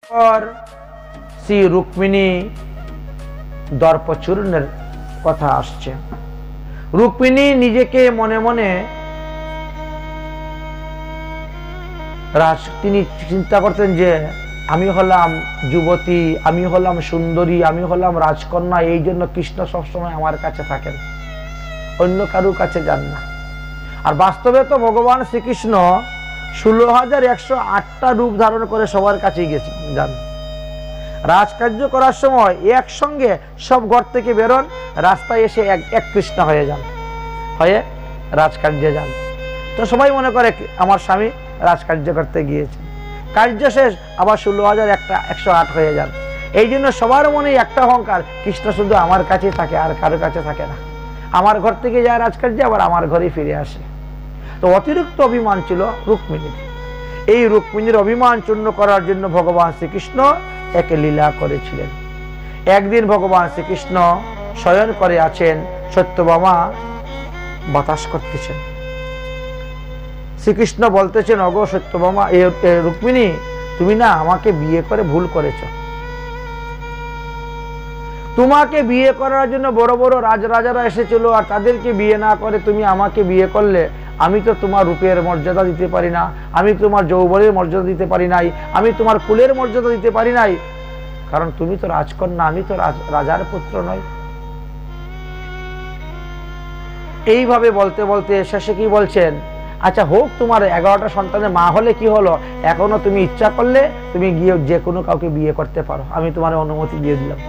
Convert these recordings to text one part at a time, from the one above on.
और श्री रुक्मिणी दर्पचूर्णের কথা আসছে। रुक्मिणी নিজেকে মনে মনে তিনি চিন্তা করতেন যে আমি হলাম যুবতী, আমি হলাম সুন্দরী, আমি হলাম রাজকন্যা, এই জন্য কৃষ্ণ সবসময় আমার কাছে থাকেন, অন্য কারো কাছে যান না। আর বাস্তবে তো ভগবান শ্রীকৃষ্ণ 16,108টা রূপ ধারণ করে সবার কাছেই গেছেন যান। রাজকার্য করার সময় একসঙ্গে সব ঘর থেকে বেরোন, রাস্তায় এসে এক কৃষ্ণ হয়ে যান, হয়ে রাজকার্যে যান। তো সবাই মনে করে আমার স্বামী রাজকার্য করতে গিয়েছেন, কার্য শেষ আবার 16,108 হয়ে যান। এই জন্য সবার মনে একটা অহংকার, কৃষ্ণ শুধু আমার কাছেই থাকে, আর কারো কাছে থাকে না। আমার ঘর থেকে যায় রাজকার্যে, আবার আমার ঘরেই ফিরে আসে। তো অতিরিক্ত অভিমান ছিল রুক্মিণীর। এই রুক্মিণীর অভিমান চূর্ণ করার জন্য ভগবান শ্রীকৃষ্ণ এক লীলা করেছিলেন। একদিন ভগবান শ্রীকৃষ্ণ শয়ন করে আছেন, সত্যভামা বাতাস করতেছেন। শ্রীকৃষ্ণ বলতেছেন, ওগো সত্যভামা, রুক্মিণী, তুমি না আমাকে বিয়ে করে ভুল করেছ। তোমাকে বিয়ে করার জন্য বড় বড় রাজরাজারা এসেছিল, আর তাদেরকে বিয়ে না করে তুমি আমাকে বিয়ে করলে। আমি তো তোমার রূপের মর্যাদা দিতে পারি না, আমি তোমার যৌবনের মর্যাদা দিতে পারি নাই, আমি তোমার কুলের মর্যাদা দিতে পারি নাই, কারণ তুমি তো রাজকন্যা, আমি তো রাজার পুত্র নই। এইভাবে বলতে বলতে শেষে কি বলছেন, আচ্ছা হোক, তোমার 11টা সন্তানের মা হলে কি হলো, এখনো তুমি ইচ্ছা করলে তুমি গিয়ে যে কোনো কাউকে বিয়ে করতে পারো, আমি তোমার অনুমতি দিয়ে দিলাম।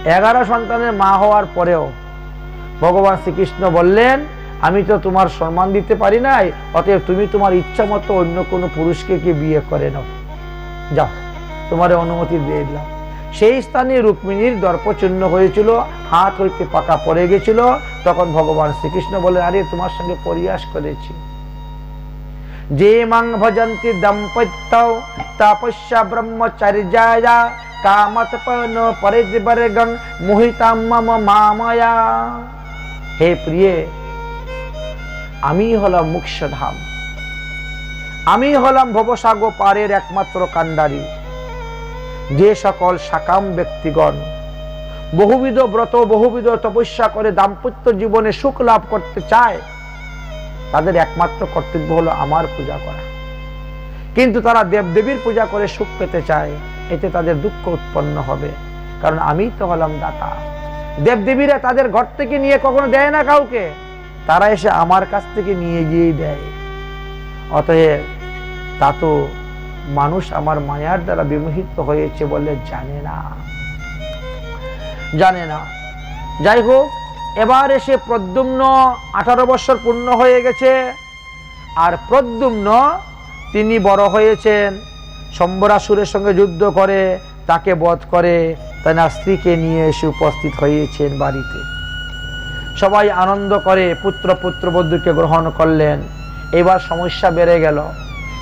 11 সন্তানের মা হওয়ার পরেও ভগবান শ্রীকৃষ্ণ বললেন, আমি তো তোমার সম্মান দিতে পারি নাই, অতএব তুমি তোমার ইচ্ছা মতো অন্য কোনো পুরুষকে কি বিয়ে করে নাও, যাও, তোমার অনুমতি দিয়ে দিলাম। সেই স্থানে রুক্মিণীর দর্পচূর্ণ হয়েছিল, হাত হইতে পাকা পড়ে গেছিল। তখন ভগবান শ্রীকৃষ্ণ বলে, আরে তোমার সঙ্গে পরিহাস করেছি। যে মাং ভজন্তি দম্পত্যৌ তপস্যা ব্রহ্মচর্যায়া কামতপন পরিবর্গং মোহিতাম মম মামায়া। হে প্রিয়ে, আমি হলাম মোক্ষধাম, আমি হলাম ভবসাগর পারের একমাত্র কাণ্ডারী। যে সকল সাকাম ব্যক্তিগণ বহুবিধ ব্রত বহুবিধ তপস্যা করে দাম্পত্য জীবনে সুখ লাভ করতে চায়, তাদের একমাত্র কর্তব্য হলো আমার পূজা করা। কিন্তু তারা দেবদেবীর পূজা করে সুখ পেতে চায়, এতে তাদের দুঃখ উৎপন্ন হবে, কারণ আমি তো হলাম দাতা। দেবদেবীরা তাদের ঘর থেকে নিয়ে কখনো দেয় না কাউকে, তারা এসে আমার কাছ থেকে নিয়ে গিয়েই দেয়। অতএব তা তো মানুষ আমার মায়ার দ্বারা বিমোহিত হয়েছে বলে জানে না। যাই হোক, এবার এসে প্রদ্যুম্ন 18 বছর পূর্ণ হয়ে গেছে। আর প্রদ্যুম্ন তিনি বড় হয়েছেন, শম্বরাসুরের সঙ্গে যুদ্ধ করে তাকে বধ করে তার স্ত্রীকে নিয়ে এসে উপস্থিত হয়েছেন বাড়িতে। সবাই আনন্দ করে পুত্রবধূকে গ্রহণ করলেন। এবার সমস্যা বেড়ে গেল,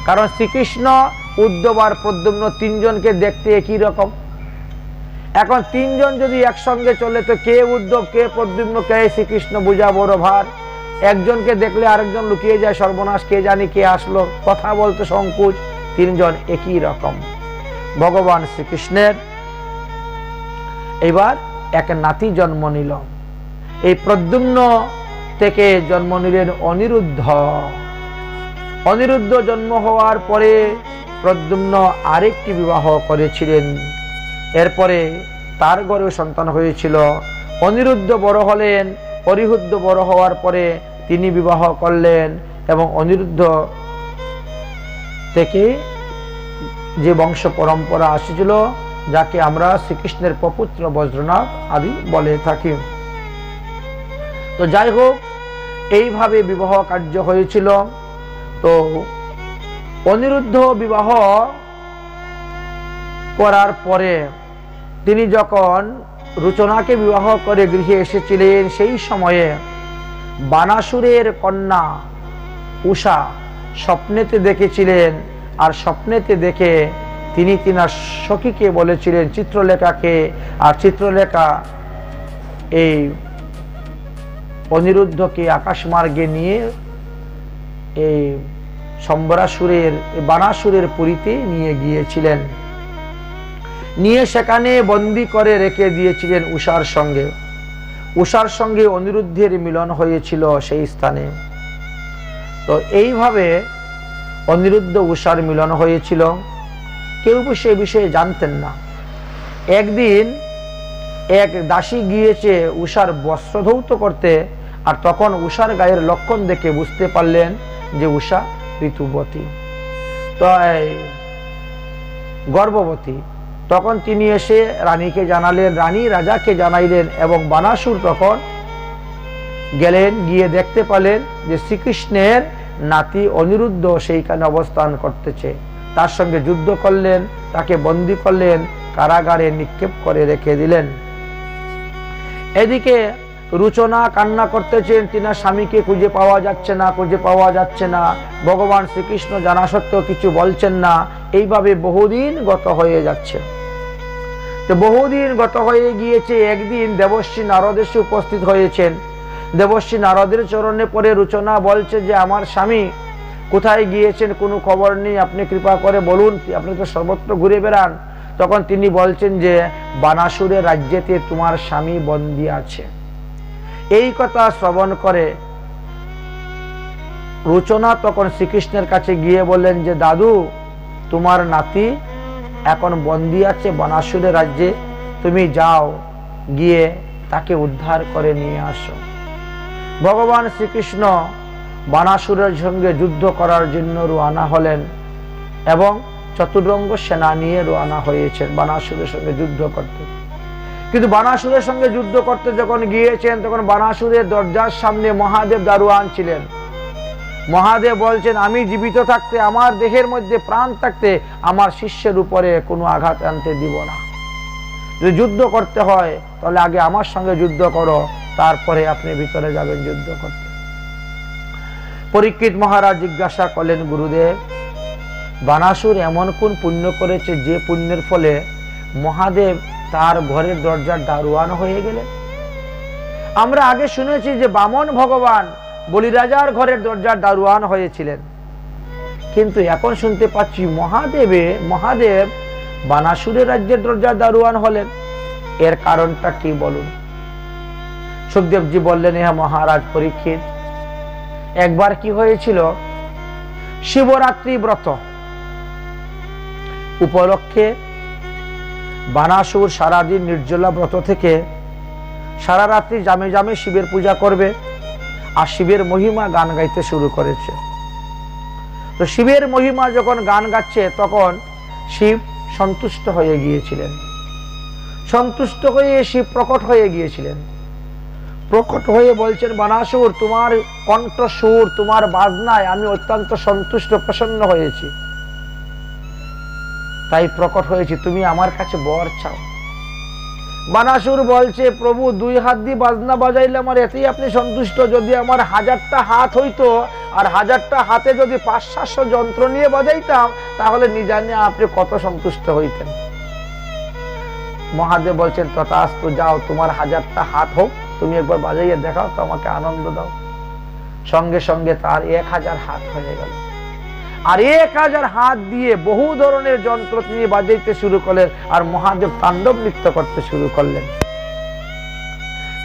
কারণ শ্রীকৃষ্ণ, উদ্ধব আর প্রদ্যুম্ন 3 জনকে দেখতে একই রকম। এখন 3 জন যদি একসঙ্গে চলে, তো কে উদ্ধব, কে প্রদ্যুম্ন, কে শ্রীকৃষ্ণ বোঝা বড় ভার। একজনকে দেখলে আরেকজন লুকিয়ে যায়, সর্বনাশ, কে জানি কে আসলো, কথা বলতে সংকোচ। 3 জন একই রকম। ভগবান শ্রীকৃষ্ণের এবার এক নাতি জন্ম নিল। এই প্রদ্যুম্ন থেকে জন্ম নিলেন অনিরুদ্ধ। অনিরুদ্ধ জন্ম হওয়ার পরে প্রদ্যুম্ন আরেকটি বিবাহ করেছিলেন। এরপরে তার ঘরেও সন্তান হয়েছিল। অনিরুদ্ধ বড় হলেন, অরিহুদ্ধ বড় হওয়ার পরে তিনি বিবাহ করলেন, এবং অনিরুদ্ধ থেকে যে বংশ পরম্পরা আসছিল, যাকে আমরা শ্রীকৃষ্ণের প্রপুত্র বজ্রনাথ আদি বলে থাকি। তো যাই হোক, এইভাবে বিবাহ কার্য হয়েছিল। তো অনিরুদ্ধ বিবাহ করার পরে তিনি যখন রুচনাকে বিবাহ করে গৃহে এসেছিলেন, সেই সময়ে বানাসুরের কন্যা উষা স্বপ্নেতে দেখেছিলেন। আর স্বপ্নেতে দেখে তিনি তিনার সখীকে বলেছিলেন, চিত্রলেখাকে, আর চিত্রলেখা এই অনিরুদ্ধকে আকাশমার্গে নিয়ে এই সম্বরাসুরের বানাসুরের পুরীতে নিয়ে গিয়েছিলেন, নিয়ে সেখানে বন্দী করে রেখে দিয়েছিলেন উষার সঙ্গে। উষার সঙ্গে অনিরুদ্ধের মিলন হয়েছিল সেই স্থানে। তো এইভাবে অনিরুদ্ধ উষার মিলন হয়েছিল, কেউ সে বিষয়ে জানতেন না। একদিন এক দাসী গিয়েছে উষার বস্ত্র ধৌত করতে, আর তখন উষার গায়ের লক্ষণ দেখে বুঝতে পারলেন যে উষা ঋতুবতী, তো গর্ভবতী। তখন তিনি এসে রানীকে জানালেন, রানী রাজাকে জানাইলেন, এবং বানাসুর তখন গেলেন, গিয়ে দেখতে পেলেন যে শ্রীকৃষ্ণের নাতি অনিরুদ্ধ সেইখানে অবস্থান করতেছে। তার সঙ্গে যুদ্ধ করলেন, তাকে বন্দী করলেন, কারাগারে নিক্ষেপ করে রেখে দিলেন। এদিকে রুচনা কান্না করতেছেন, তিনার স্বামীকে খুঁজে পাওয়া যাচ্ছে না, খুঁজে পাওয়া যাচ্ছে না। ভগবান শ্রীকৃষ্ণ জানা সত্ত্বেও কিছু বলছেন না। এইভাবে বহুদিন গত হয়ে যাচ্ছে। তো বহুদিন গত হয়ে গিয়েছে। একদিন দেবর্ষি নারদ এসে উপস্থিত হয়েছেন। দেবর্ষি নারদের চরণে পড়ে রুচনা বলছে যে আমার স্বামী কোথায় গিয়েছেন, কোনো খবর নেই, আপনি কৃপা করে বলুন, আপনি তো সর্বত্র ঘুরে বেড়ান। তখন তিনি বলছেন যে বানাসুরের রাজ্যেতে তোমার স্বামী বন্দী আছে। এই কথা শ্রবণ করে রুচনা তখন শ্রীকৃষ্ণের কাছে গিয়ে বললেন যে দাদু, তোমার নাতি এখন বন্দী আছে বানাসুরের রাজ্যে, তুমি যাও, গিয়ে তাকে উদ্ধার করে নিয়ে আসো। ভগবান শ্রীকৃষ্ণ বানাসুরের সঙ্গে যুদ্ধ করার জন্য রওনা হলেন, এবং চতুরঙ্গ সেনা নিয়ে রওনা হয়েছেন বানাসুরের সঙ্গে যুদ্ধ করতে। কিন্তু বানাসুরের সঙ্গে যুদ্ধ করতে যখন গিয়েছেন, তখন বানাসুরের দরজার সামনে মহাদেব দারোয়ান ছিলেন। মহাদেব বলছেন, আমি জীবিত থাকতে, আমার দেহের মধ্যে প্রাণ থাকতে আমার শিষ্যের উপরে কোনো আঘাত আনতে দিব না। যদি যুদ্ধ করতে হয় তাহলে আগে আমার সঙ্গে যুদ্ধ করো, তারপরে আপনি ভিতরে যাবেন যুদ্ধ করতে। পরীক্ষিত মহারাজ জিজ্ঞাসা করলেন, গুরুদেব, বানাসুর এমন কোন পুণ্য করেছে যে পুণ্যের ফলে মহাদেব তার ঘরের দরজার দারোয়ান হয়ে গেলেন? আমরা আগে শুনেছি যে বামন ভগবান বলিরাজার ঘরের দরজার দারোয়ান হয়েছিলেন, কিন্তু এখন শুনতে পাচ্ছি মহাদেব বানাসুরের রাজ্যের দরজার দারোয়ান হলেন। এর কারণটা কি বলুন? সুখদেবজি বললেন, হ্যাঁ মহারাজ পরীক্ষিত, একবার কি হয়েছিল, শিবরাত্রি ব্রত উপলক্ষে বানাসুর সারাদিন নির্জলা ব্রত থেকে সারা রাত্রি জামে জামে শিবের পূজা করবে, আর শিবের মহিমা গান গাইতে শুরু করেছে। তো শিবের মহিমা যখন গান গাচ্ছে, তখন শিব সন্তুষ্ট হয়ে গিয়েছিলেন। সন্তুষ্ট হয়ে শিব প্রকট হয়ে গিয়েছিলেন। প্রকট হয়ে বলছেন, বানাসুর, তোমার কণ্ঠ সুর, তোমার বাজনায় আমি অত্যন্ত সন্তুষ্ট, প্রসন্ন হয়েছি, তাই প্রকট হয়েছি, তুমি আমার কাছে বর চাও। বানাসুর বলছে, প্রভু, 2 হাত দিয়ে বাজনা বাজাইলে আমার এতেই আপনি সন্তুষ্ট? যদি আমার 1000টা হাত হইতো, আর 1000টা হাতে যদি 500-700 যন্ত্র নিয়ে বাজাইতাম, তাহলে নিজানে আপনি কত সন্তুষ্ট হইতেন। মহাদেব বলছেন, তথাস্তু, যাও, তোমার 1000টা হাত হোক, তুমি একবার বাজাইয়ে দেখাও তো, আমাকে আনন্দ দাও। সঙ্গে সঙ্গে তার 1000 হাত হয়ে গেল। আর 1000 হাত দিয়ে বহু ধরনের যন্ত্র তিনি বাজাইতে শুরু করলেন, আর মহাদেব তাণ্ডব নৃত্য করতে শুরু করলেন।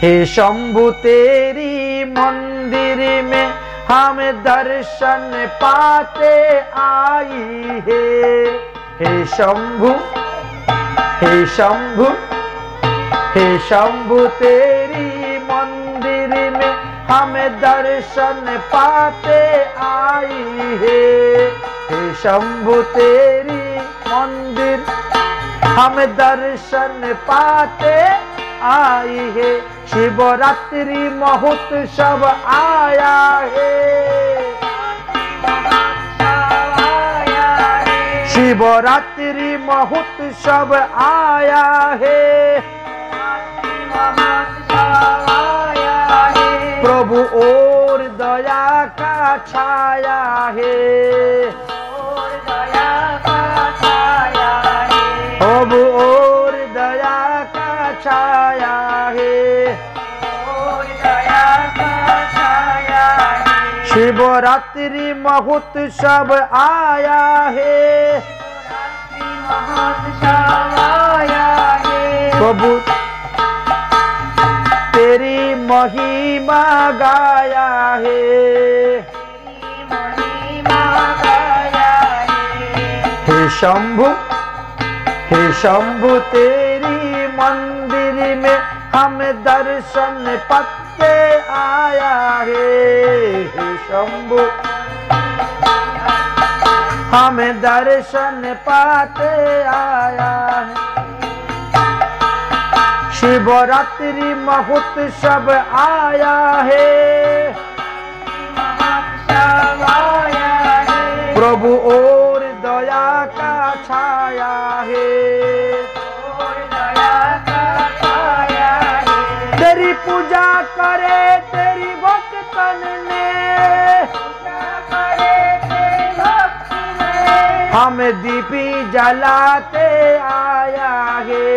হে শম্ভু, তেরি মন্দির মে हम दर्शन पाते आई है। हे शंभु, हे शंभु, हे शंभु, तेरी मंदिर में हम दर्शन पाते आई है। हे शंभु, तेरी मंदिर हम दर्शन पाते आई है। शिवरात्रि महोत्सव आया है। शिवरात्रि महोत्सव आया है। प्रभु और दया का छाया है। प्रभु और दया का छाया है। शिव शिवरात्रि महोत्सव आया है, प्रभु तेरी महिमा गाया है, हे शंभु तेरी मंदिर में हम दर्शन पाते आया है, हे शंभु हम दर्शन पाते आया है। शिवरात्रि महोत्सव आया है, प्रभु और दया का छाया है, तेरी पूजा करे तेरी भक्तन ने, हम दीपी जलाते आया है,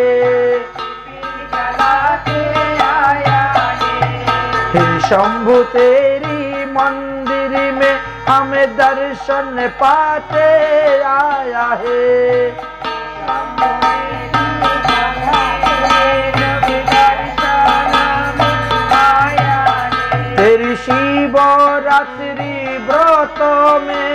हे शंभु तेरी मंदिर में हमें दर्शन पाते आया है। तेरी शिवरात्रि व्रत में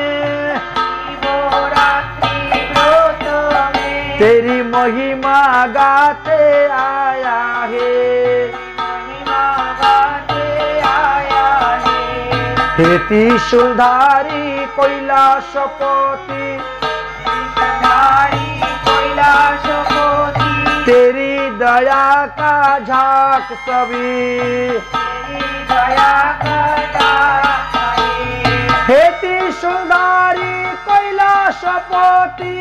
तेरी महिमा गाते आया है, हे त्रिशूलधारी कैलाशपति, तेरी दया का झांक सभी, हे त्रिशूलधारी कैलाशपति,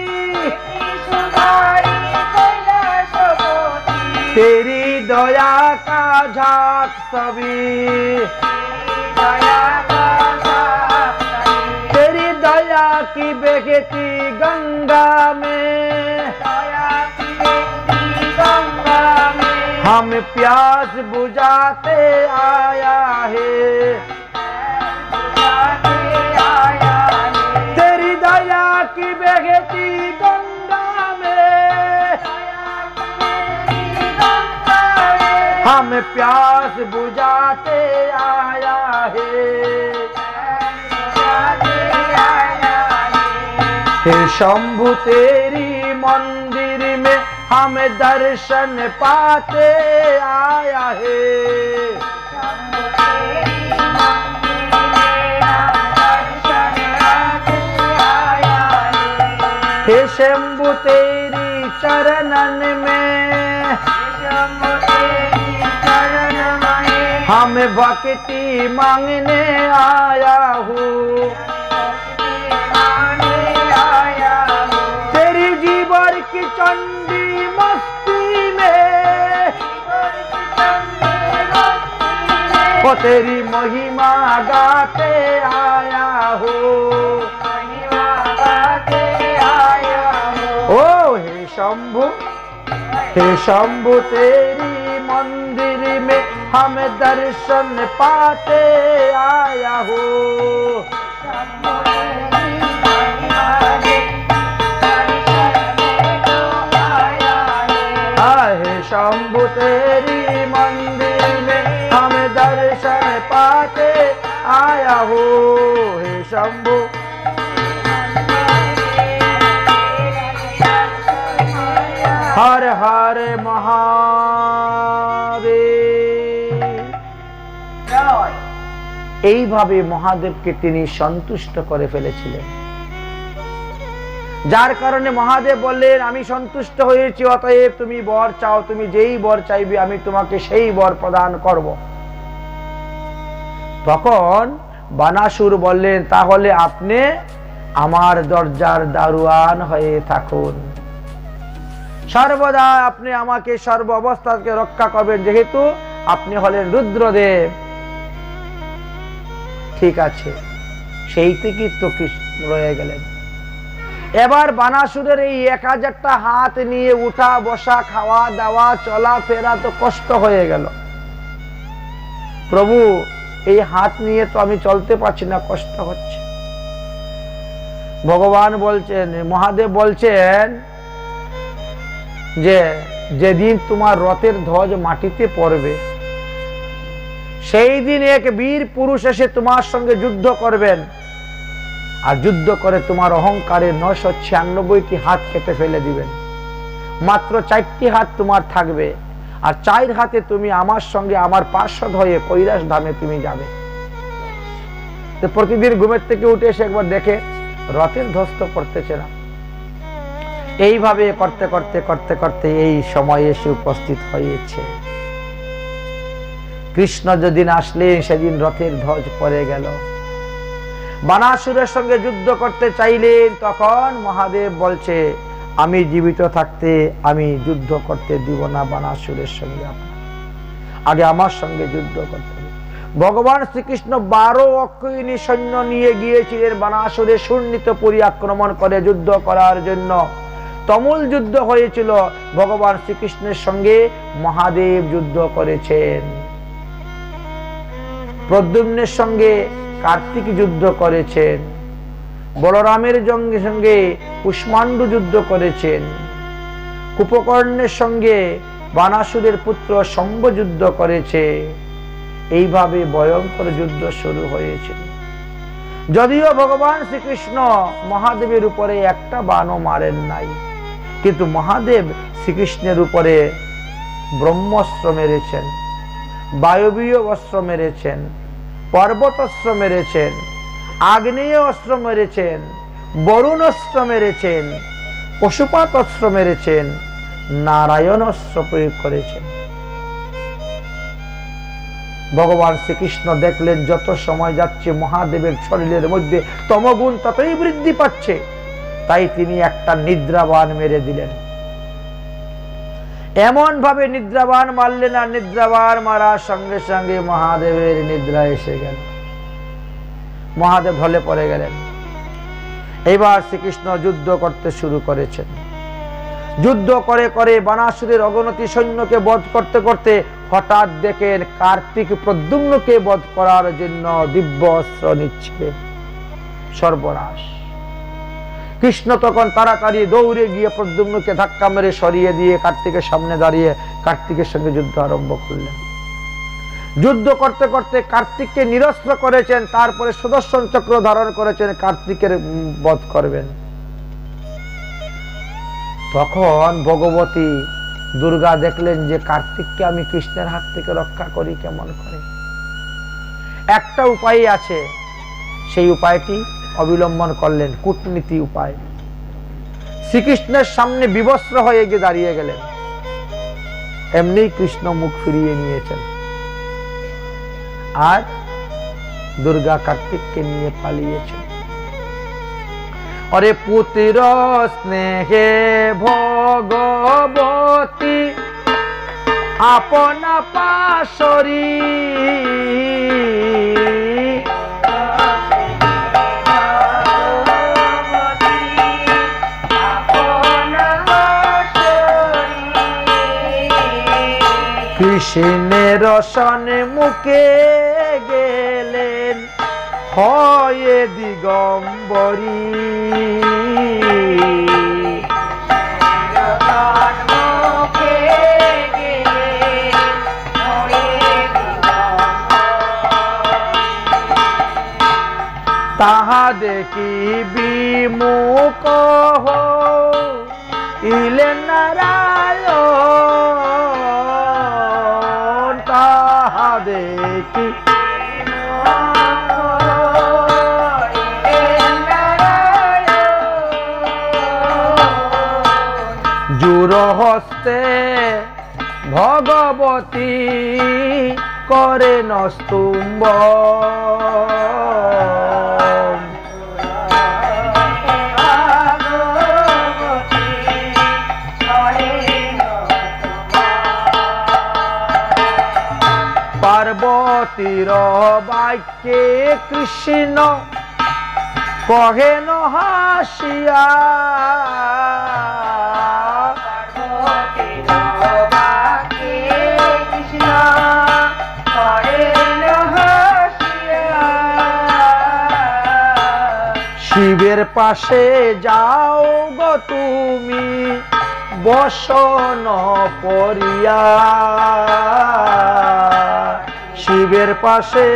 तेरी दया का झांक सभी, तेरी दया की बहती गंगा में हम प्यास बुझाते आया है, तेरी दया की बहती गंगा में हम प्यास बुझाते आया है, हे शंभु तेरी मंदिर में हम दर्शन पाते आया है, हे शंभु तेरी चरणन में हम भक्ति मांगने आया हूँ, तेरी जीवर की चंडी मस्ती में वो तेरी महिमा गाते आया हूँ, ओ हे शंभु तेरी मंदिर में हम दर्शन पाते आया हूँ, हे शंभु तेरी मंदिर में हम दर्शन पाते आया हूँ, हे शंभु हर हर महादेव। এইভাবে মহাদেবকে তিনি সন্তুষ্ট করে ফেলেছিলেন, যার কারণে মহাদেব বললেন আমি সন্তুষ্ট হয়েছি, অতএব তুমি বর চাও, তুমি যেই বর চাইবে আমি তোমাকে সেই বর প্রদান করব। তখন বানাসুর বললেন তাহলে আপনি আমার দরজার দারোয়ান হয়ে থাকুন, সর্বদা আপনি আমাকে সর্ব অবস্থাকে রক্ষা করবেন, যেহেতু আপনি হলেন রুদ্রদেব। ঠিক আছে, সেই থেকেই তো রয়ে গেলেন। এবার বানাসুরের এই 1000টা হাত নিয়ে উঠা বসা খাওয়া দাওয়া চলা ফেরা তো কষ্ট হয়ে গেল। প্রভু এই হাত নিয়ে তো আমি চলতে পারছি না, কষ্ট হচ্ছে। ভগবান বলছেন, মহাদেব বলছেন যে যেদিন তোমার রথের ধ্বজ মাটিতে পড়বে সেই দিন এক বীর পুরুষ এসে তোমার সঙ্গে যুদ্ধ করবেন, আর যুদ্ধ করে তোমার অহংকারের 996টি হাত কেটে ফেলে দিবেন। মাত্র 4টি হাত তোমার থাকবে, আর 4 হাতে তুমি আমার সঙ্গে আমার পার্শ্বদ হয়ে কৈলাস ধামে তুমি যাবে। তো প্রতিদিন ঘুমের থেকে উঠে এসে একবার দেখে রথের ধ্বজ তো পড়তেছে না। এইভাবে করতে করতে করতে করতে এই সময় এসে উপস্থিত হয়েছে। কৃষ্ণ যেদিন আসলেন সেদিন রথের ধ্বজ পড়ে গেল। বানাসুরের সঙ্গে যুদ্ধ করতে চাইলেন, তখন মহাদেব বলছে আমি জীবিত থাকতে আমি যুদ্ধ করতে দিব না বানাসুরের সঙ্গে, আগে আমার সঙ্গে যুদ্ধ করতে হবে। ভগবান শ্রীকৃষ্ণ 12 অক্ষয়িনী সৈন্য নিয়ে গিয়েছিলেন বানাসুরের সুর্ণিতপুরী আক্রমণ করে যুদ্ধ করার জন্য। তুমুল যুদ্ধ হয়েছিল, ভগবান শ্রীকৃষ্ণের সঙ্গে মহাদেব যুদ্ধ করেছেন। প্রদ্যুম্নের সঙ্গে কার্তিক যুদ্ধ করেছেন, বলরামের সঙ্গে কুষ্মান্ডু যুদ্ধ করেছেন, কুম্ভকর্ণের সঙ্গে বানাসুরের পুত্র শম্ভ যুদ্ধ করেছে। এইভাবে ভয়ঙ্কর যুদ্ধ শুরু হয়েছিল। যদিও ভগবান শ্রীকৃষ্ণ মহাদেবের উপরে একটা বাণও মারেন নাই, কিন্তু মহাদেব শ্রীকৃষ্ণের উপরে ব্রহ্মাস্ত্র মেরেছেন, বায়বীয় অস্ত্র মেরেছেন, পর্বতাস্ত্র মেরেছেন, আগ্নেয় অস্ত্র মেরেছেন, বরুণ অস্ত্র মেরেছেন, পশুপাত অস্ত্র মেরেছেন, নারায়ণ অস্ত্র প্রয়োগ করেছেন। ভগবান শ্রীকৃষ্ণ দেখলেন যত সময় যাচ্ছে মহাদেবের শরীরের মধ্যে তমগুণ ততই বৃদ্ধি পাচ্ছে, তাই তিনি একটা নিদ্রাবান মেরে দিলেন। এমন ভাবে নিদ্রাবান মারলেন, আর নিদ্রাবান মারার সঙ্গে সঙ্গে মহাদেবের নিদ্রা এসে গেল, মহাদেব ঢলে পড়ে গেলেন। এবার শ্রীকৃষ্ণ যুদ্ধ করতে শুরু করেছেন। যুদ্ধ করে করে বানাসুরের অগণতি সৈন্যকে বধ করতে করতে হঠাৎ দেখেন কার্তিক প্রদ্যুম্নকে বধ করার জন্য দিব্য অস্ত্র নিচ্ছে। সর্বনাশ! কৃষ্ণ তখন তাড়াতাড়ি দৌড়ে গিয়ে প্রদ্যুম্নকে ধাক্কা মেরে সরিয়ে দিয়ে কার্তিকের সামনে দাঁড়িয়ে কার্তিকের সঙ্গে যুদ্ধ আরম্ভ করলেন। যুদ্ধ করতে করতে কার্তিককে নিরস্ত্র করেছেন, তারপরে সুদর্শন চক্র ধারণ করেছেন, কার্তিকের বধ করবেন। তখন ভগবতী দুর্গা দেখলেন যে কার্তিককে আমি কৃষ্ণের হাত থেকে রক্ষা করি কেমন করে। একটা উপায় আছে, সেই উপায়টি অবলম্বন করলেন, কূটনীতি উপায়। শ্রীকৃষ্ণের সামনে বিবস্ত্র হয়ে গিয়ে দাঁড়িয়ে গেলেন, এমনি কৃষ্ণ মুখ ফিরিয়ে নিয়েছেন, আর দুর্গা কার্তিককে নিয়ে পালিয়েছেন। অরে পুত্র স্নেহে ভগবতী আপনা পাশরি, কৃষ্ণের রসনে মুখে গেলেন হয়ে দিগম্বরী। তাহা দেখি বিমুখ হইলেন নারায়ণ, তাহা দেখি জুর হস্তে ভগবতী করেন স্তম্ভ, পার্বতীর বাক্যে কৃষ্ণ কহেন হাসিয়া, শিবের পাশে যাও গো তুমি বসন পরিয়া, শিবের পাশে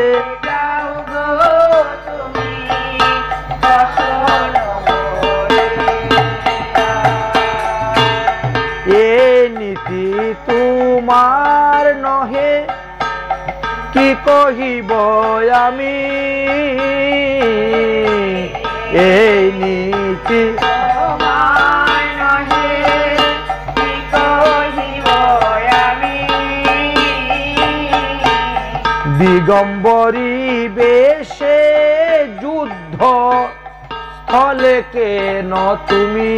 যাও গো তুমি বসন পরিয়া। এ নীতি তোমার নহে কি কহিব আমি, এই নীতি তোমার নহে কি কহিব আমি, দিগম্বরী বেশে যুদ্ধ স্থলে কেন তুমি,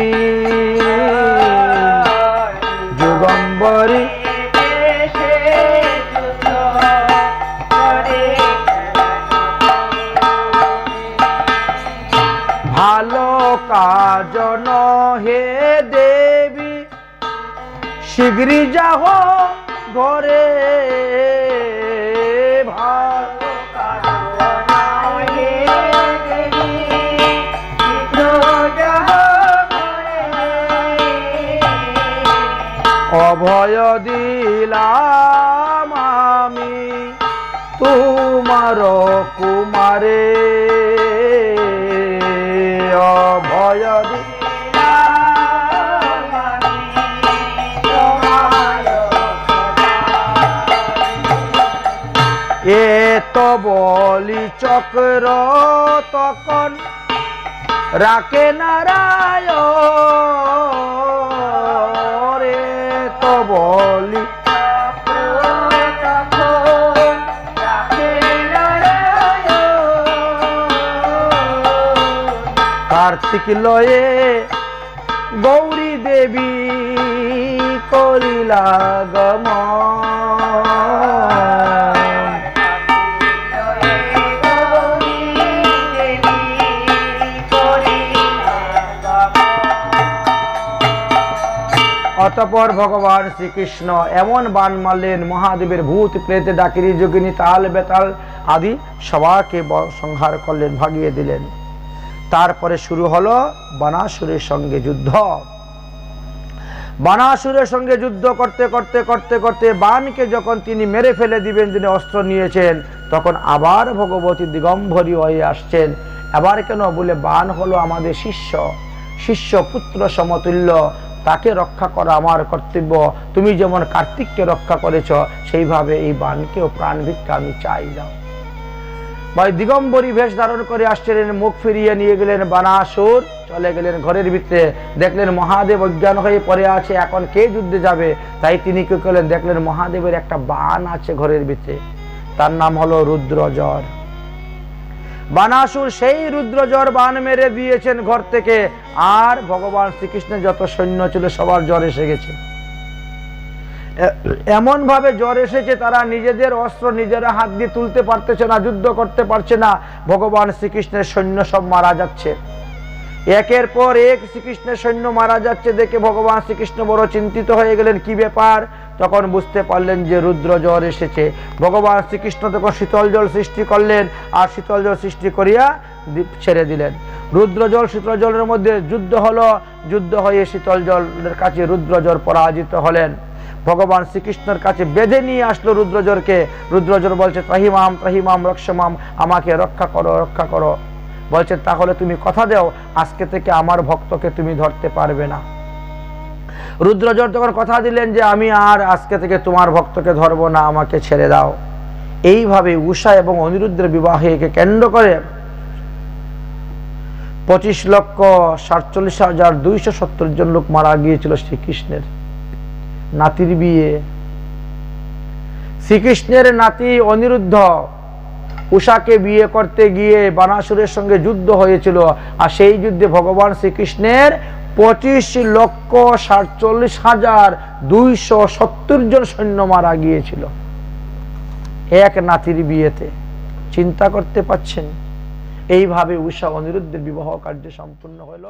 যুগম্বরী দেশে যুদ্ধ করে ভালো কাজ নহে দেবী শীঘ্রই যাহ ঘরে, ভালো অভয় দিলাম আমি তোমার কুমারে, অভয় এ তো বলি চক্র তখন রাখে নারায়ণ, রে তো বলি কার্তিক লয়ে গৌরী দেবী করিলা গমন, অতঃপর ভগবান শ্রীকৃষ্ণ এমন বাণ মারলেন মহাদেবের ভূত প্রেতে ডাকিনী যোগিনী তাল বেতাল আদি সবাইকে সংহার করলেন, ভাগিয়ে দিলেন। তারপরে শুরু হলো বানাসুরের সঙ্গে যুদ্ধ। বানাসুরের সঙ্গে যুদ্ধ করতে করতে করতে করতে বাণকে যখন তিনি মেরে ফেলে দিবেন, তিনি অস্ত্র নিয়েছেন, তখন আবার ভগবতী দিগম্বরী হয়ে আসছেন। আবার কেন বলে বাণ হলো আমাদের শিষ্য, শিষ্য পুত্র সমতুল্য, তাকে রক্ষা করা আমার কর্তব্য। তুমি যেমন কার্তিককে রক্ষা করেছ, সেইভাবে এই বাণকেও প্রাণ ভিক্ষা আমি চাই দাও। ভাই দিগম্বরী বেশ ধারণ করে আসছিলেন, মুখ ফিরিয়ে নিয়ে গেলেন বানাসুর, চলে গেলেন ঘরের ভিতরে। দেখলেন মহাদেব অজ্ঞান হয়ে পড়ে আছে, এখন কে যুদ্ধে যাবে? তাই তিনি কি করলেন, দেখলেন মহাদেবের একটা বাণ আছে ঘরের ভিতরে, তার নাম হলো রুদ্রজ্বর। বানাসুর সেই রুদ্রজ্বর বাণ মেরে দিয়েছেন ঘর থেকে, আর ভগবান শ্রীকৃষ্ণের যত সৈন্য ছিল সবার জ্বর এসে গেছে। এমন ভাবে জ্বর এসেছে, তারা নিজেদের অস্ত্র নিজেরা হাত দিয়ে তুলতে পারতেছে না, যুদ্ধ করতে পারছে না। ভগবান শ্রীকৃষ্ণের সৈন্য সব মারা যাচ্ছে, একের পর এক শ্রীকৃষ্ণের সৈন্য মারা যাচ্ছে দেখে ভগবান শ্রীকৃষ্ণ বড় চিন্তিত হয়ে গেলেন, কি ব্যাপার? তখন বুঝতে পারলেন যে রুদ্র জ্বর এসেছে। ভগবান শ্রীকৃষ্ণ তখন শীতল জল সৃষ্টি করলেন, আর শীতল জল সৃষ্টি করিয়া ছেড়ে দিলেন। রুদ্র জল শীতল জলের মধ্যে যুদ্ধ হলো, যুদ্ধ হয়ে শীতল জলের কাছে রুদ্র জ্বর পরাজিত হলেন। ভগবান শ্রীকৃষ্ণের কাছে বেঁধে নিয়ে আসলো রুদ্রজ্বরকে। রুদ্রজ্বর বলছে, ত্রাহিমাম ত্রাহিমাম রক্ষমাম, আমাকে রক্ষা করো রক্ষা করো। বলছে, তাহলে তুমি কথা দাও, আজকে থেকে আমার ভক্তকে তুমি ধরতে পারবে না। রুদ্রজ্বর তখন কথা দিলেন যে আমি আর আজকে থেকে তোমার ভক্তকে ধরবো না, আমাকে ছেড়ে দাও। এইভাবে উষা এবং অনিরুদ্ধের বিবাহকে কেন্দ্র করে 25,47,270 জন লোক মারা গিয়েছিল শ্রীকৃষ্ণের নাতির বিয়ে। শ্রীকৃষ্ণের নাতি অনিরুদ্ধ উষাকে বিয়ে করতে গিয়ে বানাসুরের সঙ্গে যুদ্ধ হয়েছিল, আর সেই যুদ্ধে ভগবান শ্রীকৃষ্ণের 25,47,270 জন সৈন্য মারা গিয়েছিল এক নাতির বিয়েতে। চিন্তা করতে পারছেন? এইভাবে উষা অনিরুদ্ধের বিবাহ কার্য সম্পূর্ণ হলো।